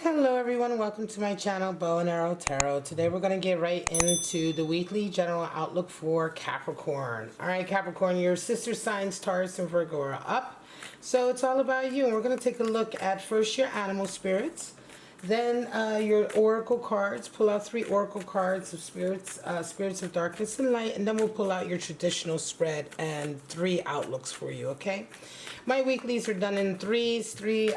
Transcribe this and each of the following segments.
Hello everyone, welcome to my channel, Bow and Arrow Tarot. Today we're going to get right into the weekly general outlook for Capricorn. Alright Capricorn, your sister signs Taurus and Virgo are up. So it's all about you. And we're going to take a look at first your animal spirits, then your oracle cards. Pull out 3 oracle cards of spirits, spirits of darkness and light, and then we'll pull out your traditional spread and 3 outlooks for you, okay? My weeklies are done in threes, 3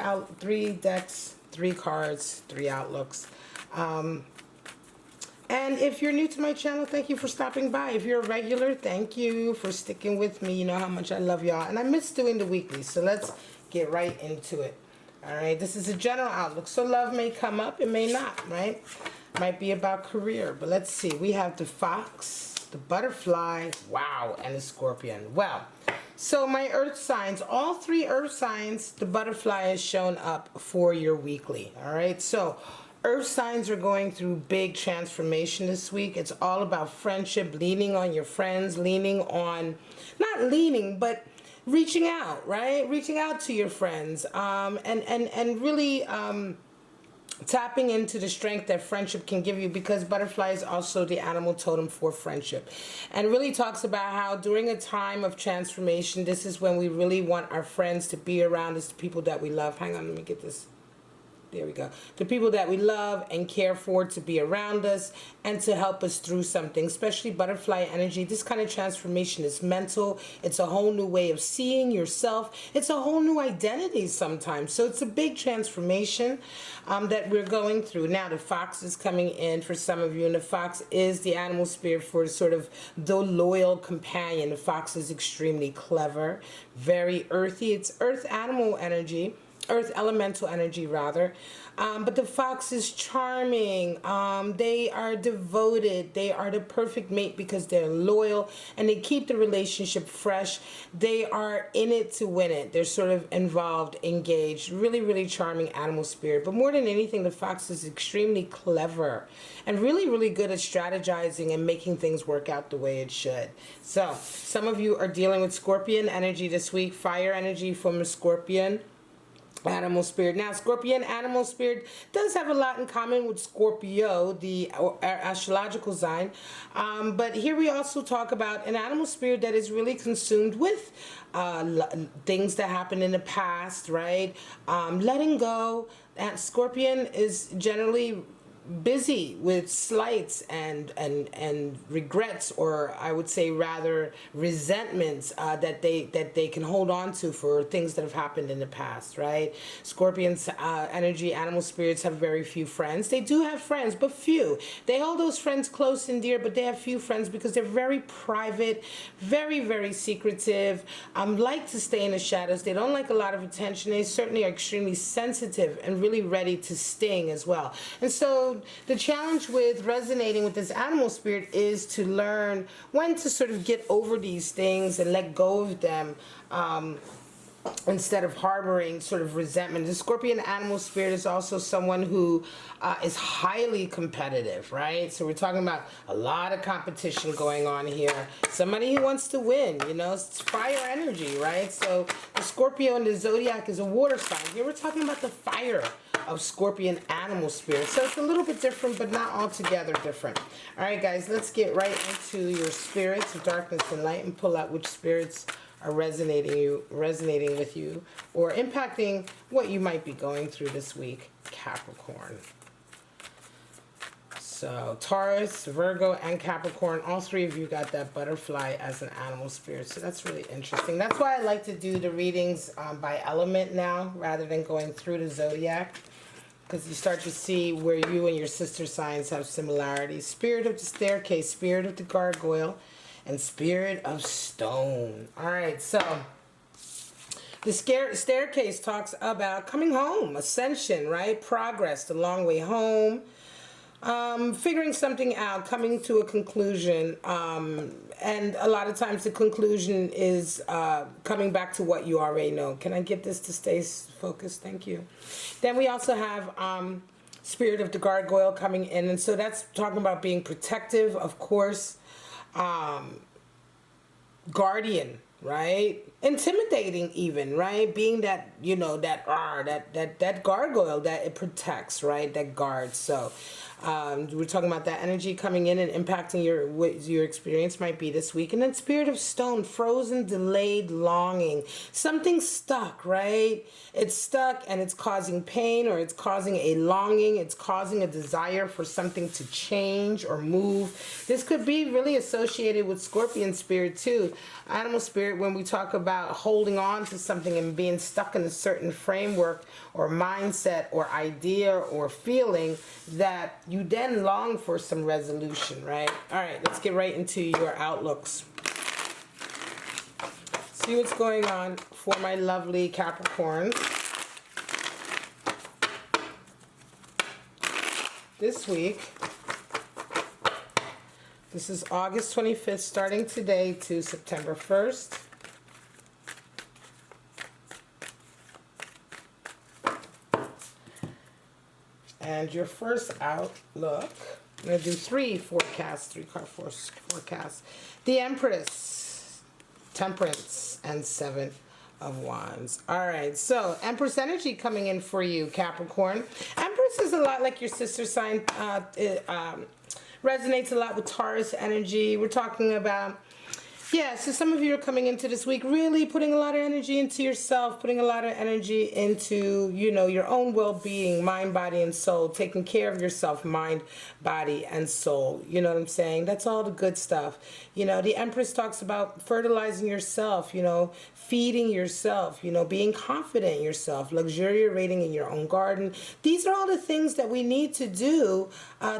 decks, 3 cards, 3 outlooks. And if you're new to my channel, thank you for stopping by. If you're a regular, thank you for sticking with me. You know how much I love y'all. And I miss doing the weeklies, so let's get right into it. All right, this is a general outlook. So love may come up, it may not, right? Might be about career, but let's see. We have the fox, the butterfly, wow, and the scorpion. Well, so my earth signs, all 3 earth signs, the butterfly has shown up for your weekly. All right, so earth signs are going through big transformation this week. It's all about friendship, leaning on your friends, leaning on, not leaning, but reaching out, right? Reaching out to your friends, and really tapping into the strength that friendship can give you, because butterfly is also the animal totem for friendship, and really talks about how during a time of transformation, this is when we really want our friends to be around us, the people that we love. Hang on, let me get this. There we go. The people that we love and care for to be around us and to help us through something, especially butterfly energy. This kind of transformation is mental. It's a whole new way of seeing yourself. It's a whole new identity sometimes. So it's a big transformation that we're going through. Now the fox is coming in for some of you, and the fox is the animal spirit for sort of the loyal companion. The fox is extremely clever, very earthy. It's earth animal energy. Earth elemental energy rather, but the fox is charming. They are devoted. They are the perfect mate because they're loyal and they keep the relationship fresh. They are in it to win it. They're sort of involved, engaged, really charming animal spirit. But more than anything, the fox is extremely clever and really good at strategizing and making things work out the way it should. So some of you are dealing with scorpion energy this week, fire energy from a scorpion animal spirit. Now scorpion animal spirit does have a lot in common with Scorpio, the astrological sign, but here we also talk about an animal spirit that is really consumed with things that happened in the past, right? Letting go. And scorpion is generally busy with slights and regrets, or I would say rather resentments that they can hold on to for things that have happened in the past, right? Scorpion's energy, animal spirits have very few friends. They do have friends, but few. They hold those friends close and dear, but they have few friends because they're very private, very secretive, like to stay in the shadows. They don't like a lot of attention. They certainly are extremely sensitive and really ready to sting as well. And so the challenge with resonating with this animal spirit is to learn when to sort of get over these things and let go of them, instead of harboring sort of resentment. The scorpion animal spirit is also someone who is highly competitive, right? So we're talking about a lot of competition going on here. Somebody who wants to win, you know, it's fire energy, right? So the Scorpio in the zodiac is a water sign. Here we're talking about the fire of scorpion animal spirit. So it's a little bit different, but not altogether different. All right, guys, let's get right into your spirits of darkness and light and pull out which spirits are resonating with you or impacting what you might be going through this week, Capricorn. So Taurus, Virgo, and Capricorn, all 3 of you got that butterfly as an animal spirit. So that's really interesting. That's why I like to do the readings by element now rather than going through the zodiac, because you start to see where you and your sister signs have similarities. Spirit of the staircase, spirit of the gargoyle, and spirit of stone. All right, so the staircase talks about coming home, ascension, right? Progress, the long way home, figuring something out, coming to a conclusion, and a lot of times the conclusion is coming back to what you already know. Can I get this to stay focused? Thank you. Then we also have spirit of the gargoyle coming in, and so that's talking about being protective, of course, guardian right? Intimidating even, right? Being that, you know, that gargoyle that it protects, right? That guards. So we're talking about that energy coming in and impacting what your experience might be this week. And then Spirit of Stone, frozen, delayed, longing. Something stuck, right? It's stuck and it's causing pain, or it's causing a longing. It's causing a desire for something to change or move. This could be really associated with Scorpion spirit too. Animal spirit, when we talk about holding on to something and being stuck in a certain framework or mindset or idea or feeling that you then long for some resolution, right? All right, let's get right into your outlooks. See what's going on for my lovely Capricorns this week. This is August 25th, starting today to September 1st. And your first outlook, I'm going to do three card forecasts. The Empress, Temperance, and Seven of Wands. All right, so Empress energy coming in for you, Capricorn. Empress is a lot like your sister sign. Resonates a lot with Taurus energy. We're talking about, yeah, so some of you are coming into this week really putting a lot of energy into yourself, putting a lot of energy into, you know, your own well-being, mind, body, and soul, taking care of yourself, mind, body, and soul. You know what I'm saying? That's all the good stuff. You know, the Empress talks about fertilizing yourself, you know, feeding yourself, you know, being confident in yourself, luxuriating in your own garden. These are all the things that we need to do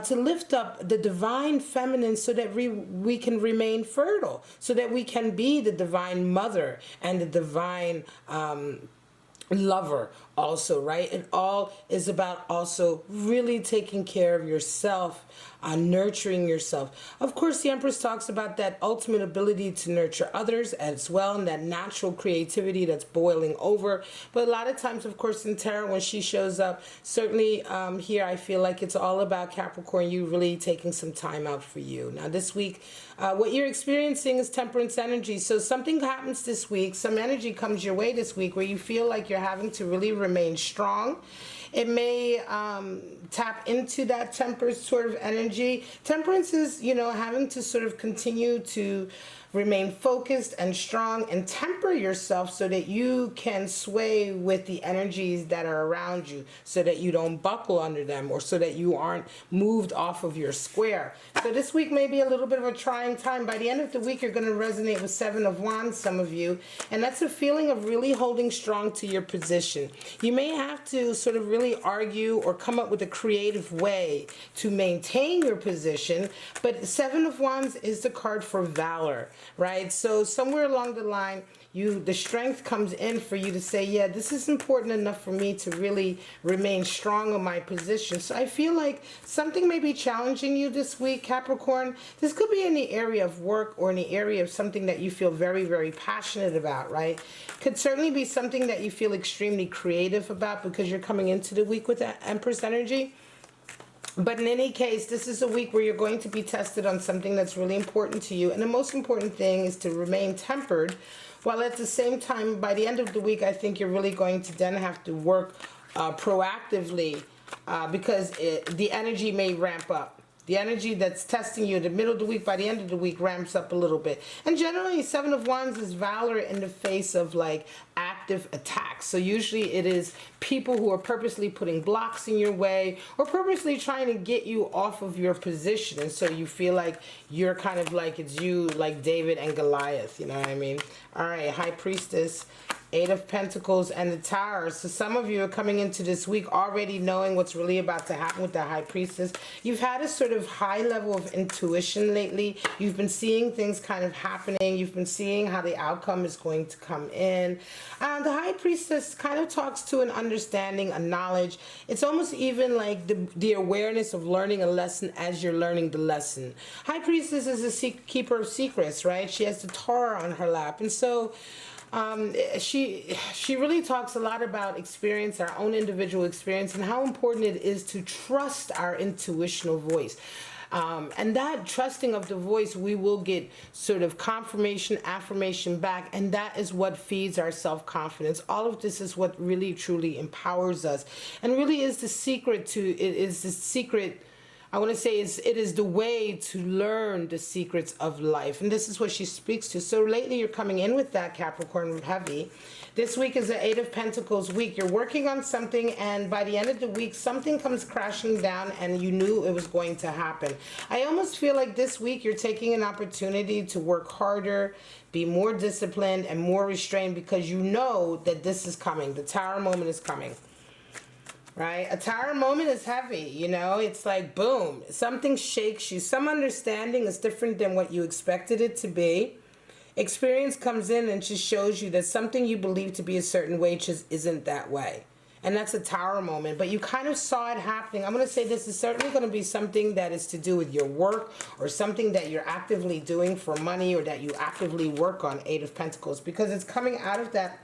to lift up the divine feminine so that we can remain fertile, so that we can be the divine mother and the divine lover also, right? It all is about also really taking care of yourself, nurturing yourself. Of course, the Empress talks about that ultimate ability to nurture others as well, and that natural creativity that's boiling over. But a lot of times, of course, in tarot, when she shows up, certainly here I feel like it's all about Capricorn, you really taking some time out for you. Now this week, what you're experiencing is Temperance energy. So something happens this week, some energy comes your way this week where you feel like you're having to really remain strong. It may tap into that temperance sort of energy. Temperance is, you know, having to sort of continue to remain focused and strong and temper yourself so that you can sway with the energies that are around you, so that you don't buckle under them, or so that you aren't moved off of your square. So this week may be a little bit of a trying time. By the end of the week, you're going to resonate with Seven of Wands, some of you, and that's a feeling of really holding strong to your position. You may have to sort of really argue or come up with a creative way to maintain your position, but Seven of Wands is the card for valor, right? So somewhere along the line, the strength comes in for you to say, yeah, this is important enough for me to really remain strong on my position. So I feel like something may be challenging you this week, Capricorn. This could be in the area of work or in the area of something that you feel very, very passionate about, right? Could certainly be something that you feel extremely creative about because you're coming into the week with that Empress energy. But in any case, this is a week where you're going to be tested on something that's really important to you. And the most important thing is to remain tempered, while at the same time, by the end of the week, I think you're really going to then have to work proactively because the energy may ramp up. The energy that's testing you in the middle of the week, by the end of the week, ramps up a little bit. And generally, Seven of Wands is valor in the face of like active attacks. So usually it is people who are purposely putting blocks in your way or purposely trying to get you off of your position. And so you feel like you're kind of like, it's you, like David and Goliath, you know what I mean? All right, High Priestess, Eight of Pentacles, and the Tower. So some of you are coming into this week already knowing what's really about to happen with the High Priestess. You've had a sort of high level of intuition lately. You've been seeing things kind of happening. You've been seeing how the outcome is going to come in. The High Priestess kind of talks to an understanding, a knowledge. It's almost even like the awareness of learning a lesson as you're learning the lesson. High Priestess is a keeper of secrets, right? She has the Torah on her lap. And so she really talks a lot about experience, our own individual experience, and how important it is to trust our intuitional voice. And that trusting of the voice, we will get sort of confirmation, affirmation back, and that is what feeds our self-confidence. All of this is what really truly empowers us, and really is the secret to it. Is the secret, I want to say, it is the way to learn the secrets of life. And this is what she speaks to. So lately you're coming in with that, Capricorn, heavy. This week is the Eight of Pentacles week. You're working on something, and by the end of the week, something comes crashing down, and you knew it was going to happen. I almost feel like this week you're taking an opportunity to work harder, be more disciplined, and more restrained, because you know that this is coming. The Tower moment is coming. Right? A Tower moment is heavy, you know? It's like, boom, something shakes you. Some understanding is different than what you expected it to be. Experience comes in and just shows you that something you believe to be a certain way just isn't that way. And that's a Tower moment, but you kind of saw it happening. I'm going to say this is certainly going to be something that is to do with your work, or something that you're actively doing for money, or that you actively work on, Eight of Pentacles, because it's coming out of that.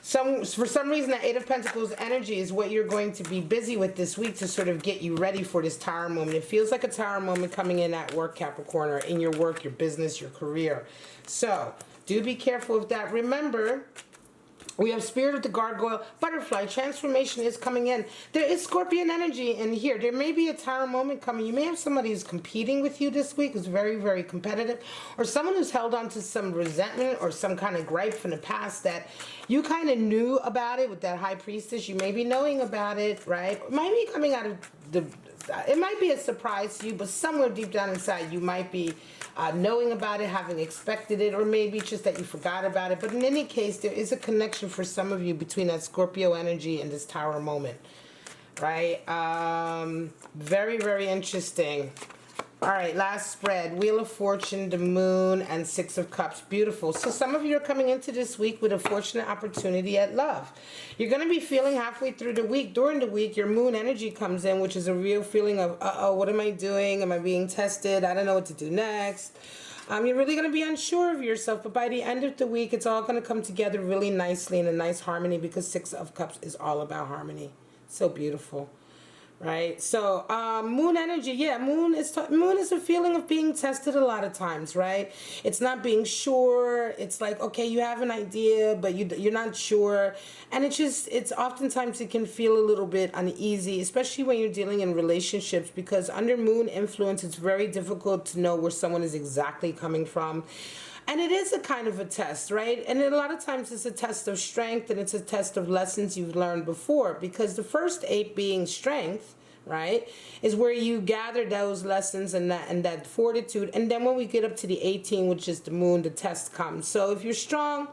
For some reason, that Eight of Pentacles energy is what you're going to be busy with this week to sort of get you ready for this Tower moment. It feels like a Tower moment coming in at work, Capricorn, or in your work, your business, your career. So do be careful of that. Remember, we have Spirit of the Gargoyle, Butterfly, transformation is coming in. There is Scorpion energy in here. There may be a Tower moment coming. You may have somebody who's competing with you this week, who's very, very competitive, or someone who's held on to some resentment or some kind of gripe from the past that you kind of knew about it with that High Priestess. You may be knowing about it, right? It might be coming out of it might be a surprise to you, but somewhere deep down inside you might be knowing about it, having expected it, or maybe just that you forgot about it. But in any case, there is a connection for some of you between that Scorpio energy and this Tower moment, right? Very, very interesting. All right, last spread. Wheel of Fortune, the Moon, and Six of Cups. Beautiful. So some of you are coming into this week with a fortunate opportunity at love. You're going to be feeling halfway through the week. During the week, your Moon energy comes in, which is a real feeling of, uh-oh, what am I doing? Am I being tested? I don't know what to do next. You're really going to be unsure of yourself, but by the end of the week, it's all going to come together really nicely in a nice harmony, because Six of Cups is all about harmony. So beautiful. Right? So, Moon energy, yeah, Moon is a feeling of being tested a lot of times, right? It's not being sure. It's like, okay, you have an idea, but you're not sure. And it's oftentimes it can feel a little bit uneasy, especially when you're dealing in relationships, because under Moon influence, it's very difficult to know where someone is exactly coming from. And it is a kind of a test, right? And a lot of times it's a test of strength, and it's a test of lessons you've learned before, because the first 8 being strength, right, is where you gather those lessons and that fortitude. And then when we get up to the 18, which is the Moon, the test comes. So if you're strong,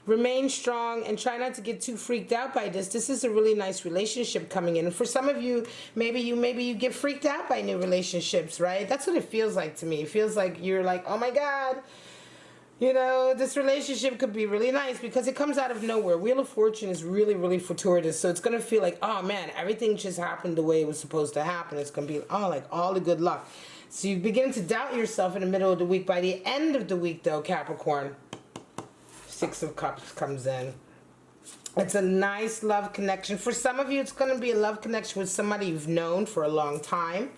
remain strong and try not to get too freaked out by this. This is a really nice relationship coming in. And for some of you, maybe you get freaked out by new relationships, right? That's what it feels like to me. It feels like you're like, oh my God, you know, this relationship could be really nice, because it comes out of nowhere. Wheel of Fortune is really, really fortuitous. So it's going to feel like, oh man, everything just happened the way it was supposed to happen. It's going to be, oh, like all the good luck. So you begin to doubt yourself in the middle of the week. By the end of the week, though, Capricorn, Six of Cups comes in. It's a nice love connection. For some of you, it's going to be a love connection with somebody you've known for a long time.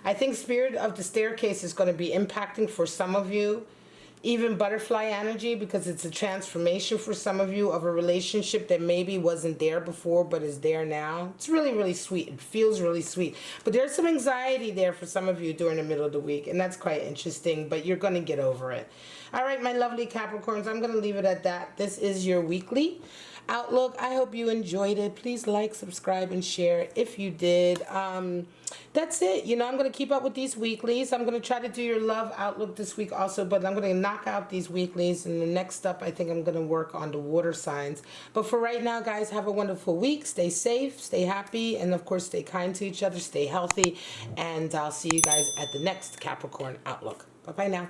I think Spirit of the Staircase is going to be impacting for some of you. Even butterfly energy, because it's a transformation for some of you of a relationship that maybe wasn't there before but is there now. It's really, really sweet. It feels really sweet. But there's some anxiety there for some of you during the middle of the week, and that's quite interesting, but you're going to get over it. All right, my lovely Capricorns, I'm going to leave it at that. This is your weekly outlook. I hope you enjoyed it. Please like, subscribe, and share if you did. That's it. You know, I'm going to keep up with these weeklies. I'm going to try to do your love outlook this week also, but I'm going to knock out these weeklies, and the next up, I think I'm going to work on the water signs. But for right now, guys, have a wonderful week. Stay safe, stay happy, and of course, stay kind to each other, stay healthy, and I'll see you guys at the next Capricorn outlook. Bye-bye now.